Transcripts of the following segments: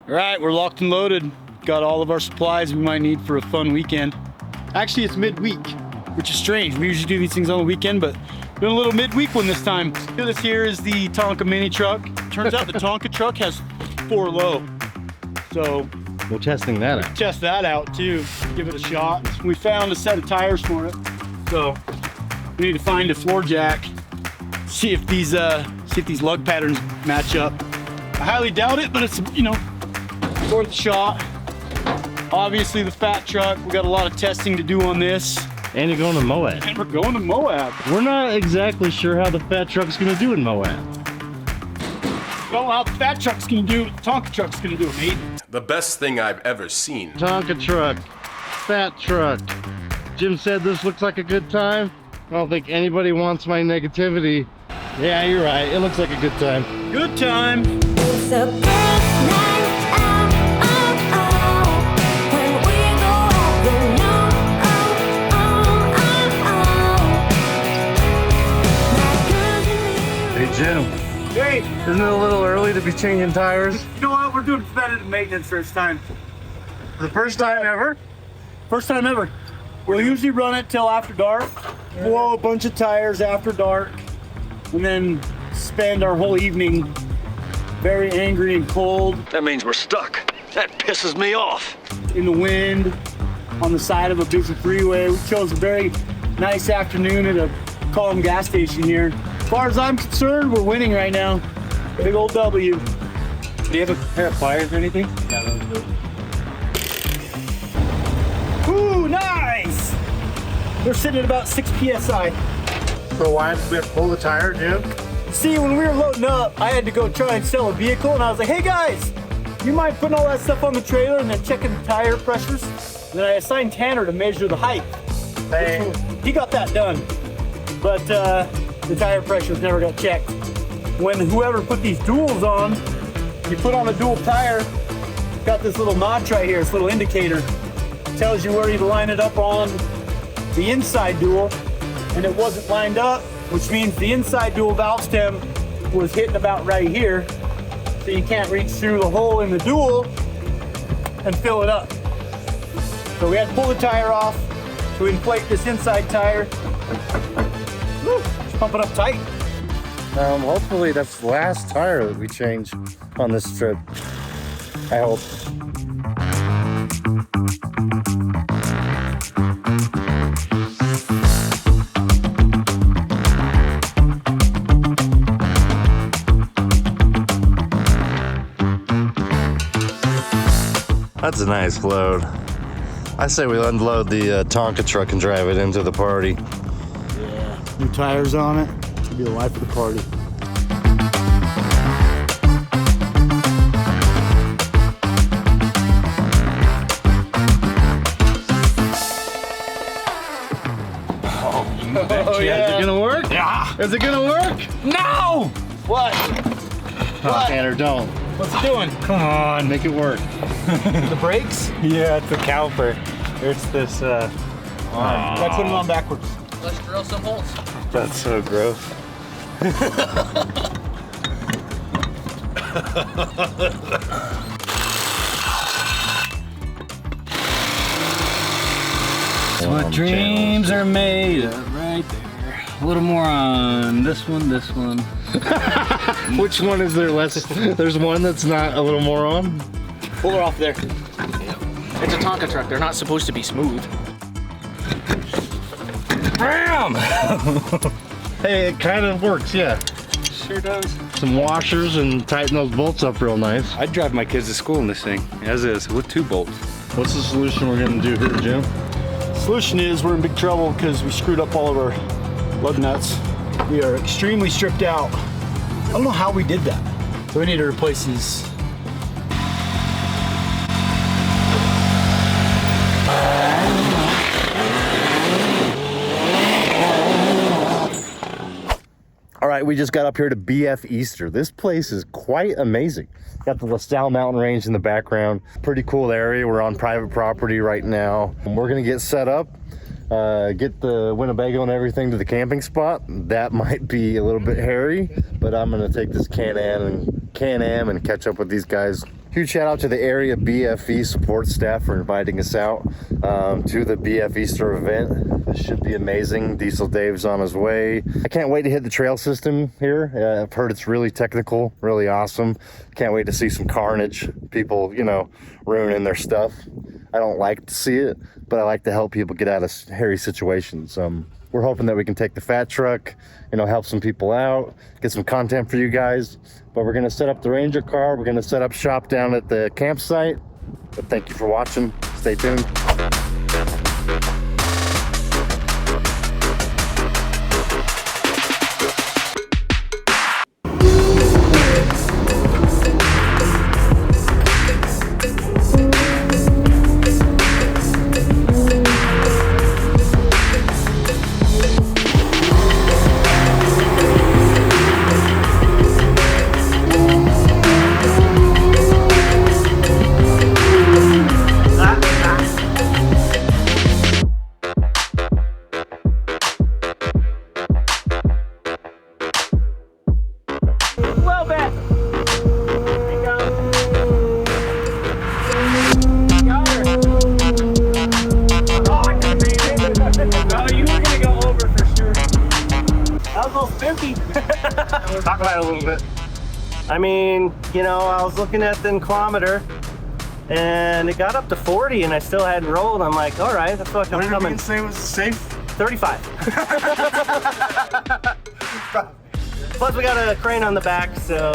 All right, we're locked and loaded. Got all of our supplies we might need for a fun weekend. Actually, it's midweek, which is strange. We usually do these things on the weekend, but doing a little midweek one this time. This here is the Tonka mini truck. Turns out the Tonka truck has 4 low. So we're testing that out. Test that out too. Give it a shot. We found a set of tires for it. So we need to find a floor jack. See if these lug patterns match up. I highly doubt it, but it's, you know, worth a shot. Obviously the fat truck, we got a lot of testing to do on this. And you're going to Moab. And we're going to Moab. We're not exactly sure how the fat truck's gonna do in Moab. Well, how the fat truck's gonna do, the Tonka truck's gonna do, mate. The best thing I've ever seen. Tonka truck, fat truck. Jim said this looks like a good time. I don't think anybody wants my negativity. Yeah, you're right. It looks like a good time. Good time. It's a big night out, when we go out, you know, Hey, Jim. Hey, Isn't it a little early to be changing tires? you know what? We're doing preventative maintenance first time. The first time ever? First time ever. We'll usually run it till after dark, blow a bunch of tires after dark, and then spend our whole evening very angry and cold That means we're stuck. That pisses me off. in the wind on the side of a busy freeway. We chose a very nice afternoon at a calm gas station here. As far as I'm concerned, we're winning right now. Big old W. Do you have a pair of pliers or anything? Ooh, nice! They're sitting at about 6 PSI. So why did we have to pull the tire, Jim? See, when we were loading up, I had to go try and sell a vehicle, and I was like, hey guys, you mind putting all that stuff on the trailer and then checking the tire pressures? And then I assigned Tanner to measure the height. Hey. He got that done, but the tire pressures never got checked. When whoever put these duals on, you put on a dual tire, got this little notch right here, this little indicator. Tells you where you line it up on the inside dual, and it wasn't lined up, which means the inside dual valve stem was hitting about right here, so you can't reach through the hole in the dual and fill it up. So we had to pull the tire off to inflate this inside tire. Woo, just pump it up tight. Hopefully that's the last tire that we change on this trip. I hope. That's a nice load. I say we unload the Tonka truck and drive it into the party. Yeah, new tires on it. It's gonna be the life of the party. Oh yeah. Is it gonna work? Yeah. Is it gonna work? No! What? Oh, Tanner, don't. What's it doing? Come on, make it work. The brakes? Yeah, it's a caliper. It's this, I put them on backwards. Let's drill some holes. that's so gross. That's what dreams are made of right there. A little more on this one, this one. Which one is there less? There's one that's not a little more on? Pull her off there. It's a Tonka truck. They're not supposed to be smooth. Bam! Hey, it kind of works, yeah. Sure does. Some washers and tighten those bolts up real nice. I'd drive my kids to school in this thing, as is, with 2 bolts. What's the solution we're gonna do here, Jim? Solution is we're in big trouble because we screwed up all of our lug nuts. We are extremely stripped out. I don't know how we did that. So we need to replace these. All right, we just got up here to BF Easter. This place is quite amazing. Got the LaSalle Mountain Range in the background. Pretty cool area. We're on private property right now. And we're gonna get set up, get the Winnebago and everything to the camping spot. That might be a little bit hairy, but I'm gonna take this Can-Am and catch up with these guys Huge shout out to the area BFE support staff for inviting us out to the BF Easter event. This should be amazing. Diesel Dave's on his way. I can't wait to hit the trail system here. I've heard it's really technical, really awesome. Can't wait to see some carnage. People, you know, ruining their stuff. I don't like to see it, but I like to help people get out of hairy situations. We're hoping that we can take the fat truck, you know, help some people out, get some content for you guys. But we're gonna set up the Ranger car. We're gonna set up shop down at the campsite. But thank you for watching. Stay tuned. Talk about it a little bit. I mean, you know, I was looking at the kilometer and it got up to 40 and I still hadn't rolled. I'm like, all right, that's what I'm coming. What did you say was safe? 35. Plus we got a crane on the back, so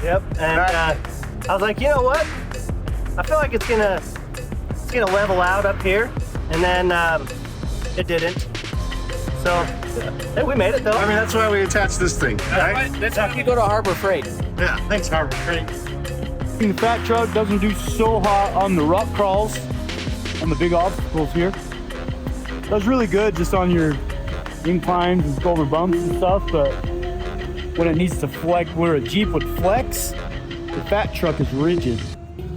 yep. And I was like, you know what? I feel like it's gonna level out up here, and then it didn't. So hey, we made it though. I mean, that's why we attached this thing, right? That's how you go to Harbor Freight. Yeah, thanks, Harbor Freight. The fat truck doesn't do so hot on the rock crawls, on the big obstacles here. Does really good just on your inclines and over bumps and stuff, but when it needs to flex, where a Jeep would flex, the fat truck is rigid.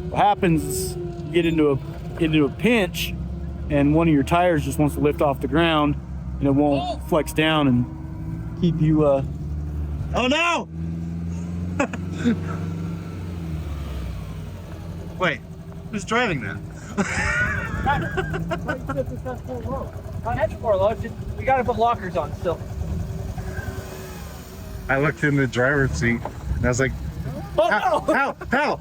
What happens is you get into a pinch and one of your tires just wants to lift off the ground and it won't flex down and keep you oh no! Wait, who's driving that? That's 4 low. We gotta put lockers on still. I looked in the driver's seat and I was like, Oh no! How?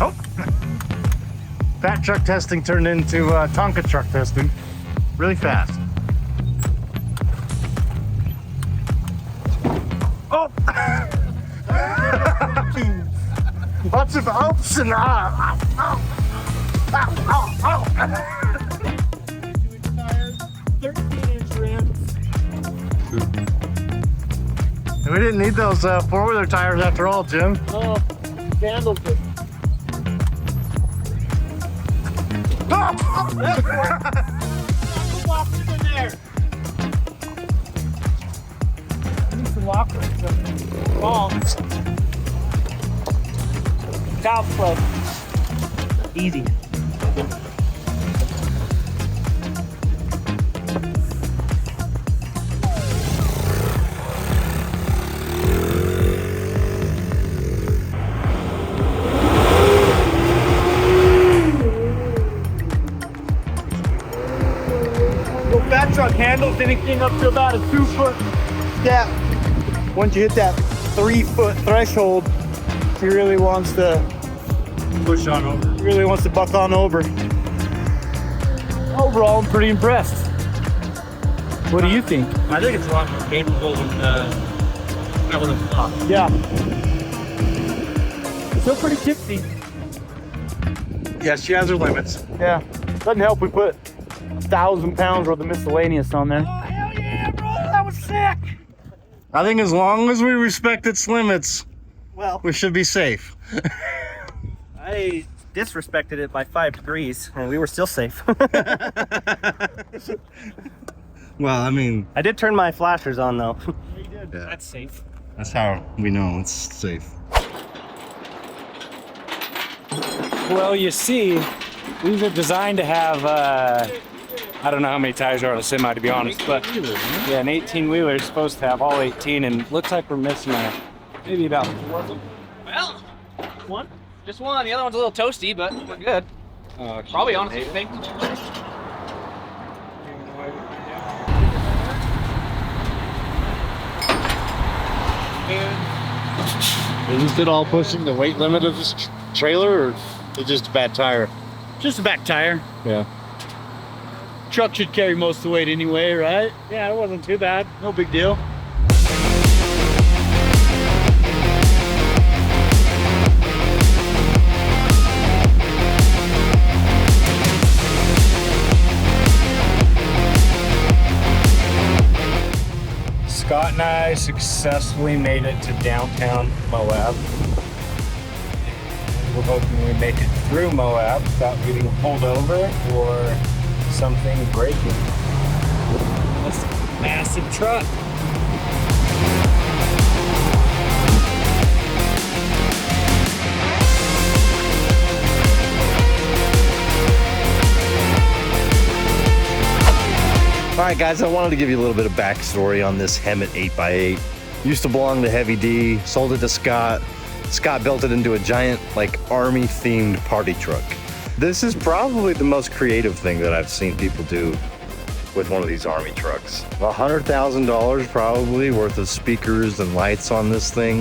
Oh! Fat truck testing turned into Tonka truck testing really fast. Oh! Lots of ups and ow. 13-inch rims. We didn't need those four-wheeler tires after all, Jim. Oh, vandals it. Lockers in there. I need some lockers. Oh. Golf club. Easy. Fat truck handles anything up to about a 2-foot step. Once you hit that 3-foot threshold, he really wants to Push on over. really wants to buck on over. Overall, I'm pretty impressed. What do you think? I think it's a lot more capable than I would have thought. Yeah. Still pretty tipsy. Yeah, she has her limits. Yeah. Doesn't help we put 1,000 pounds worth of miscellaneous on there. Oh, hell yeah, bro! That was sick! I think as long as we respect its limits, Well, we should be safe. I disrespected it by 5 degrees, and we were still safe. Well, I mean, I did turn my flashers on, though. yeah, That's safe. that's how we know it's safe. Well, you see, these are designed to have, I don't know how many tires are on a semi, to be honest, but yeah, an 18-wheeler is supposed to have all 18, and looks like we're missing a Maybe about 4 of them. Well, one. Just one. The other one's a little toasty, but we're good. Probably honestly think. Isn't it all pushing the weight limit of this trailer, or is it just a bad tire? Just a back tire. Yeah. Truck should carry most of the weight anyway, right? Yeah, it wasn't too bad. No big deal. Scott and I successfully made it to downtown Moab. We're hoping we make it through Moab without getting pulled over or something breaking. That's a massive truck. All right, guys, I wanted to give you a little bit of backstory on this Hemet 8x8. Used to belong to Heavy D, sold it to Scott. Scott built it into a giant, like, army-themed party truck. This is probably the most creative thing that I've seen people do with one of these army trucks. $100,000 probably worth of speakers and lights on this thing.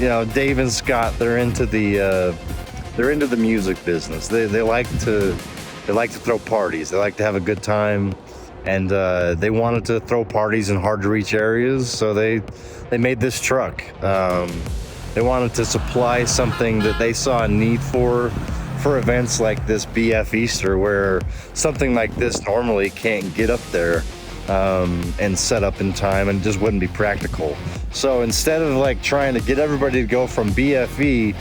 You know, Dave and Scott, they're into the music business. They like to throw parties. They like to have a good time, and they wanted to throw parties in hard to reach areas, so they made this truck. They wanted to supply something that they saw a need for events like this BF Easter, where something like this normally can't get up there and set up in time, and just wouldn't be practical. So instead of like trying to get everybody to go from BFE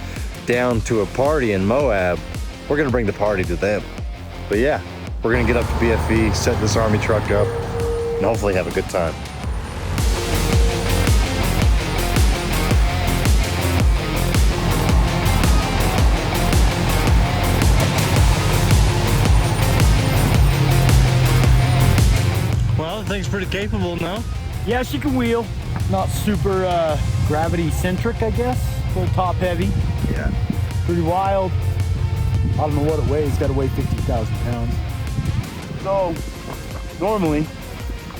down to a party in Moab, we're gonna bring the party to them. But yeah, we're gonna get up to BFE, set this army truck up, and hopefully have a good time. Well, the thing's pretty capable now. Yeah, she can wheel. Not super gravity centric, I guess. Full top heavy. Yeah. Pretty wild. I don't know what it weighs. It's got to weigh 50,000 pounds. So normally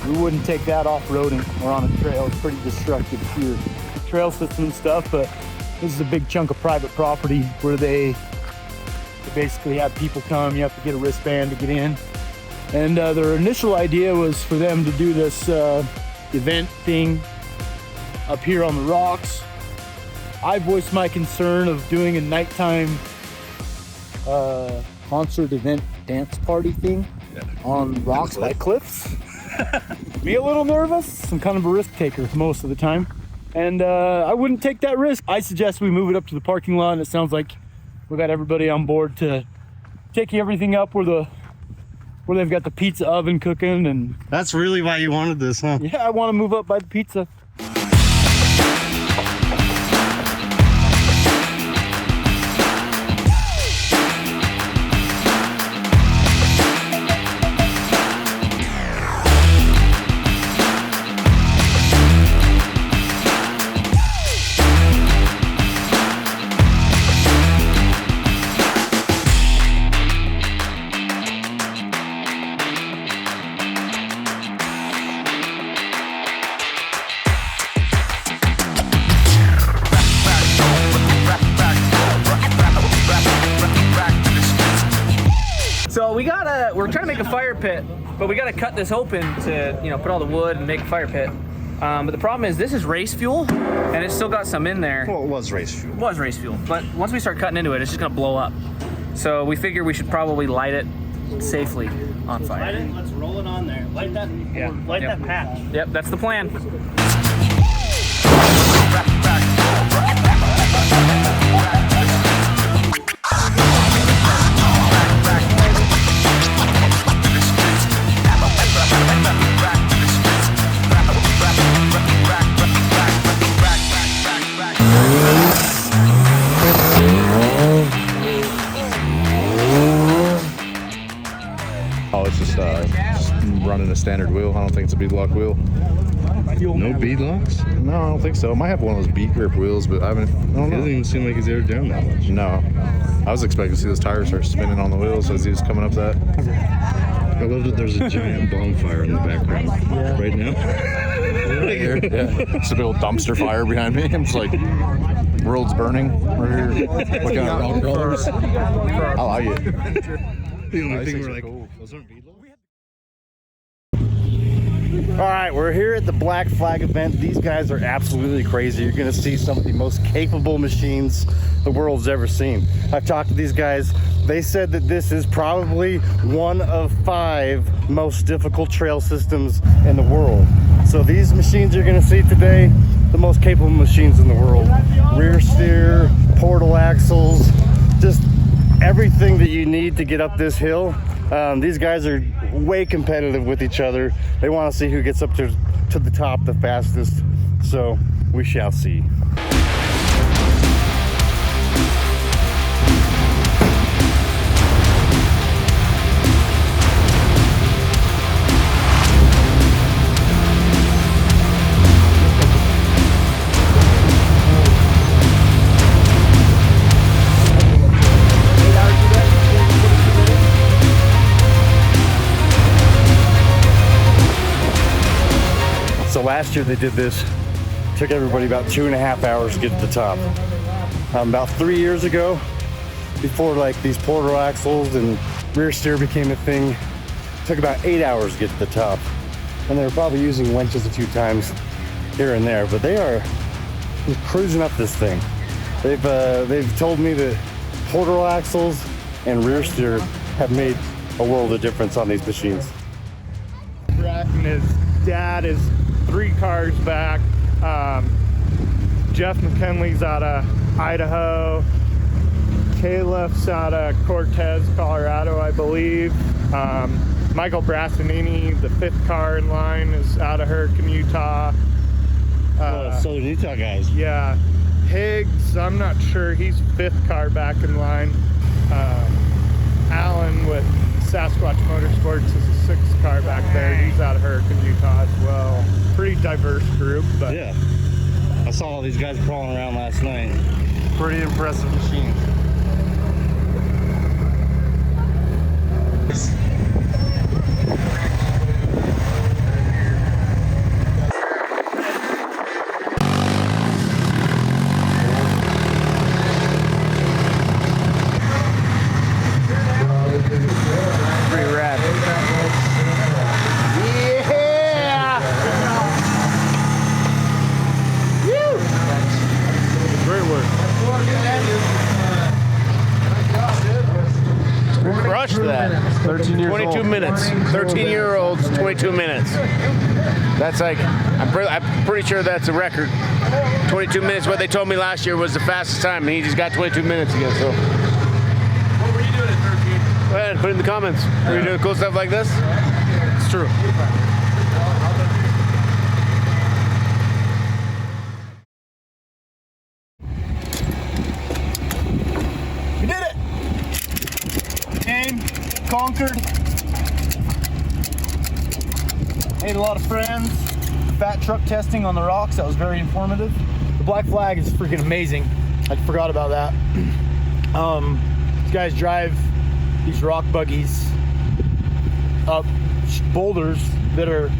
we wouldn't take that off-roading or on a trail. It's pretty destructive to your trail system and stuff. But this is a big chunk of private property where they basically have people come. You have to get a wristband to get in. And their initial idea was for them to do this event thing up here on the rocks. I voiced my concern of doing a nighttime concert event dance party thing on rocks by cliffs. Me a little nervous. I'm kind of a risk taker most of the time, and I wouldn't take that risk. I suggest we move it up to the parking lot, and it sounds like we got everybody on board to take everything up where they've got the pizza oven cooking. And That's really why you wanted this, huh? yeah, I want to move up by the pizza. So we're trying to make a fire pit, but we gotta cut this open to, put all the wood and make a fire pit. But the problem is this is race fuel, and it's still got some in there. Well, it was race fuel. It was race fuel, but once we start cutting into it, it's just gonna blow up. So we figure we should probably light it safely on fire. Light it, let's roll it on there. Light that, that patch. Yep, that's the plan. Oh, it's just I'm running a standard wheel. I don't think it's a bead lock wheel. No bead locks? No, I don't think so. I might have one of those beat grip wheels, but I don't It know. doesn't even seem like he's ever down that much. No. I was expecting to see those tires start spinning on the wheels as he was coming up that. I love that there's a giant bonfire in the background right now. Right here. Yeah. It's a big old dumpster fire behind me. I'm just like, world's burning. We're here looking at rock rollers. I like it. The only These thing things we're are like, cool. those aren't bead locks? All right, we're here at the Black Flag event. These guys are absolutely crazy. You're gonna see some of the most capable machines the world's ever seen. I've talked to these guys. They said that this is probably one of 5 most difficult trail systems in the world. So these machines you're gonna see today, the most capable machines in the world. Rear steer, portal axles, just everything that you need to get up this hill. These guys are way competitive with each other. They want to see who gets up to the top the fastest. So we shall see. So last year they did this, took everybody about 2.5 hours to get to the top. About 3 years ago, before like these portal axles and rear steer became a thing, took about 8 hours to get to the top. And they were probably using winches a few times here and there, but they are just cruising up this thing. They've told me that portal axles and rear steer have made a world of difference on these machines. And his dad is 3 cars back. Jeff McKinley's out of Idaho. Caleb's out of Cortez, Colorado, I believe. Michael Brassanini, the 5th car in line, is out of Hurricane, Utah. Southern Utah guys. Yeah. Higgs, I'm not sure. He's 5th car back in line. Alan with Sasquatch Motorsports is a 6th car back there. He's out of Hurricane, Utah as well. Pretty diverse group, but Yeah. I saw all these guys crawling around last night. Pretty impressive machines. Pretty rad. great work. Crushed that. 13 years 22 old. minutes. 13-year-olds, 22 minutes. That's like, I'm pretty sure that's a record. 22 minutes. What they told me last year was the fastest time, and he just got 22 minutes again. So. What were you doing at 13? Go ahead and put it in the comments. Are you doing cool stuff like this? It's true. We did it! Came, conquered. Made a lot of friends. Fat truck testing on the rocks, that was very informative. The Black Flag is freaking amazing. I forgot about that. These guys drive these rock buggies up boulders that are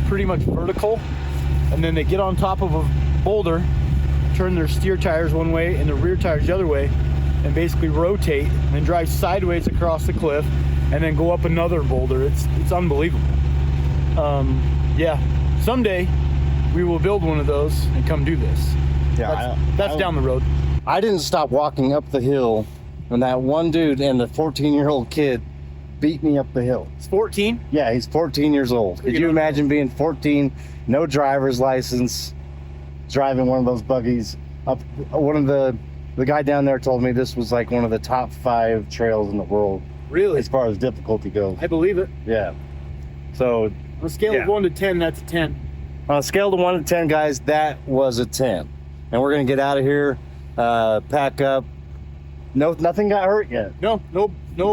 pretty much vertical, and then they get on top of a boulder, turn their steer tires one way and the rear tires the other way, and basically rotate and then drive sideways across the cliff and then go up another boulder. It's unbelievable. Yeah, someday we will build one of those and come do this. Yeah, that's down the road. I didn't stop walking up the hill when that one dude and the 14-year-old kid beat me up the hill. It's 14? Yeah, he's 14 years old. Could you imagine being 14, no driver's license, driving one of those buggies up? One of the guy down there told me this was like one of the top 5 trails in the world. Really? As far as difficulty goes. I believe it. Yeah. So on a scale of 1 to 10, that's a 10. On a scale of 1 to 10, guys, that was a 10. And we're gonna get out of here, pack up. No, nothing got hurt yet. No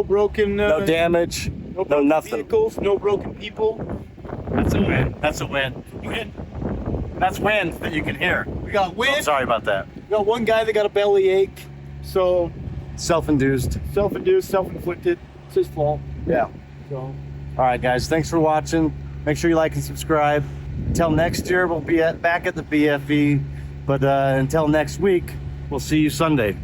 broken. No damage. broken nothing. vehicles, no broken people. That's a win. That's a win. That's wins that you can hear. We got wind. I'm sorry about that. We got one guy that got a belly ache. So Self-induced. self-induced, self-inflicted. It's his fault. Yeah. So All right, guys. Thanks for watching. Make sure you like and subscribe. Until next year, we'll be back at the BFE. But until next week, we'll see you Sunday.